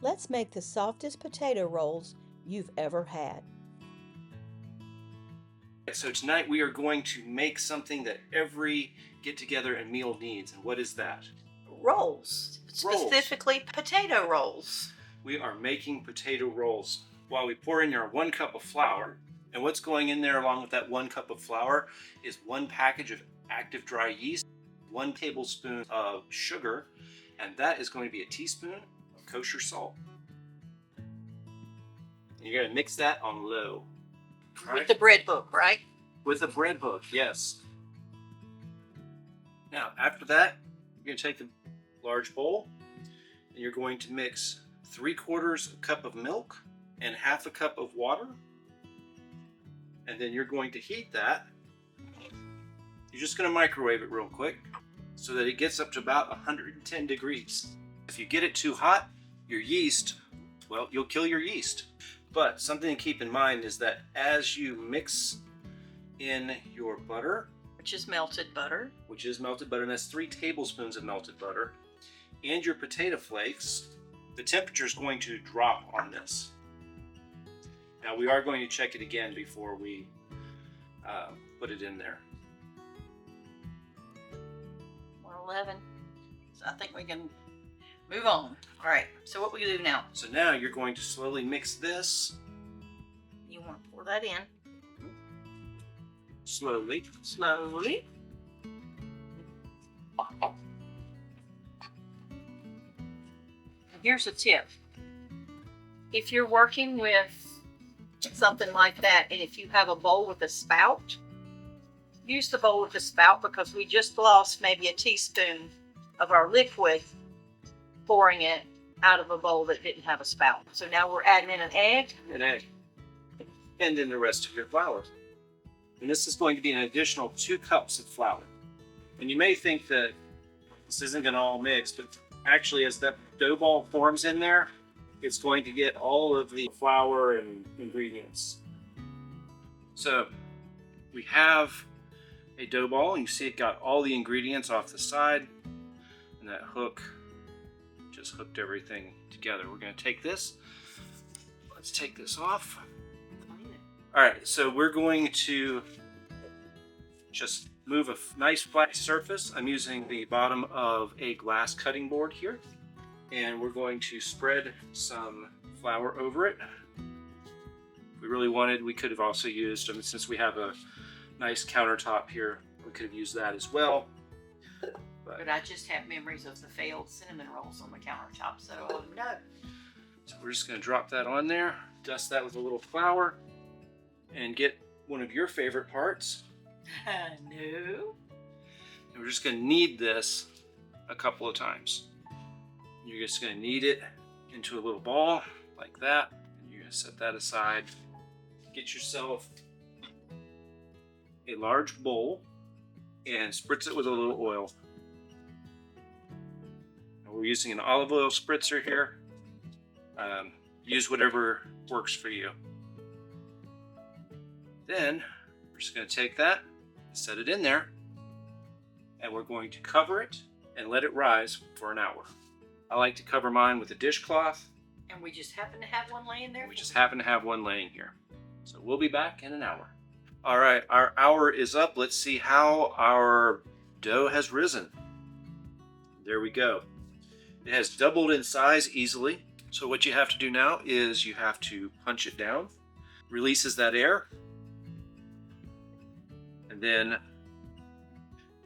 Let's make the softest potato rolls you've ever had. So tonight we are going to make something that every get-together and meal needs. And what is that? Rolls. Specifically potato rolls. We are making potato rolls. While we pour in our 1 cup of flour, and what's going in there along with that 1 cup of flour is 1 package of active dry yeast, 1 tablespoon of sugar, and that is going to be a teaspoon of kosher salt. And you're going to mix that on low. With the bread hook, right? With a bread hook, yes. Now, after that, you're going to take the large bowl and you're going to mix 3/4 cup of milk and 1/2 cup of water. And then you're going to heat that. You're just going to microwave it real quick so that it gets up to about 110 degrees. If you get it too hot, your yeast, well, you'll kill your yeast. But something to keep in mind is that as you mix in your butter, Which is melted butter. and that's 3 tablespoons of melted butter, and your potato flakes, the temperature is going to drop on this. Now we are going to check it again before we put it in there. 111. So I think we can move on. All right. So what we do now? So now you're going to slowly mix this. You want to pour that in. Slowly. Here's a tip. If you're working with something like that, and if you have a bowl with a spout, use the bowl with the spout, because we just lost maybe a teaspoon of our liquid pouring it out of a bowl that didn't have a spout. So now we're adding in an egg. And then the rest of your flour. And this is going to be an additional 2 cups of flour. And you may think that this isn't going to all mix, but actually as that dough ball forms in there, it's going to get all of the flour and ingredients. So we have a dough ball, and you see it got all the ingredients off the side, and that hook just hooked everything together. We're going to take this. Let's take this off. All right, so we're going to just move a nice flat surface. I'm using the bottom of a glass cutting board here, and we're going to spread some flour over it. If we really wanted, we could have also used, since we have a nice countertop here, we could have used that as well. But I just have memories of the failed cinnamon rolls on the countertop, so no. So we're just going to drop that on there, dust that with a little flour, and get one of your favorite parts. No. And we're just going to knead this a couple of times. You're just going to knead it into a little ball like that. And you're going to set that aside. Get yourself a large bowl and spritz it with a little oil. And we're using an olive oil spritzer here. Use whatever works for you. Then we're just going to take that, set it in there, and we're going to cover it and let it rise for an hour. I like to cover mine with a dishcloth. And we just happen to have one laying there? We just happen to have one laying here. So we'll be back in an hour. All right, our hour is up. Let's see how our dough has risen. There we go. It has doubled in size easily. So what you have to do now is you have to punch it down. Releases that air. And then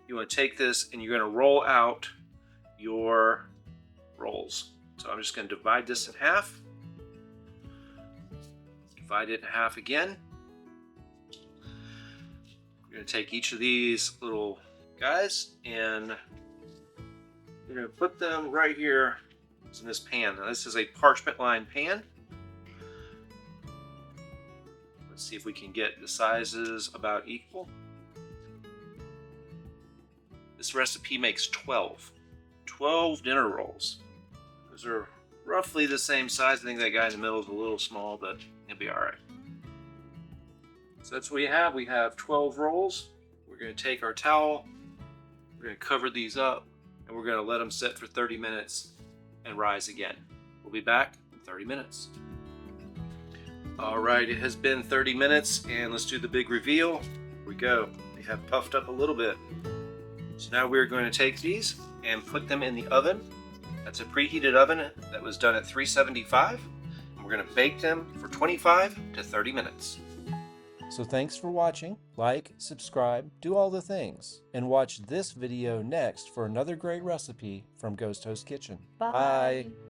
you want to take this and you're going to roll out your rolls. So I'm just going to divide this in half. Divide it in half again. We're going to take each of these little guys and we're going to put them right here in this pan. Now this is a parchment lined pan. Let's see if we can get the sizes about equal. This recipe makes 12 dinner rolls. Those are roughly the same size. I think that guy in the middle is a little small, but it'll be all right. So that's what we have. We have 12 rolls. We're going to take our towel, we're going to cover these up, and we're going to let them sit for 30 minutes and rise again. We'll be back in 30 minutes. All right, it has been 30 minutes, and let's do the big reveal. Here we go. They have puffed up a little bit. So now we're going to take these and put them in the oven. That's a preheated oven that was done at 375. And we're going to bake them for 25 to 30 minutes. So thanks for watching. Like, subscribe, do all the things. And watch this video next for another great recipe from Ghost Host Kitchen. Bye. Bye.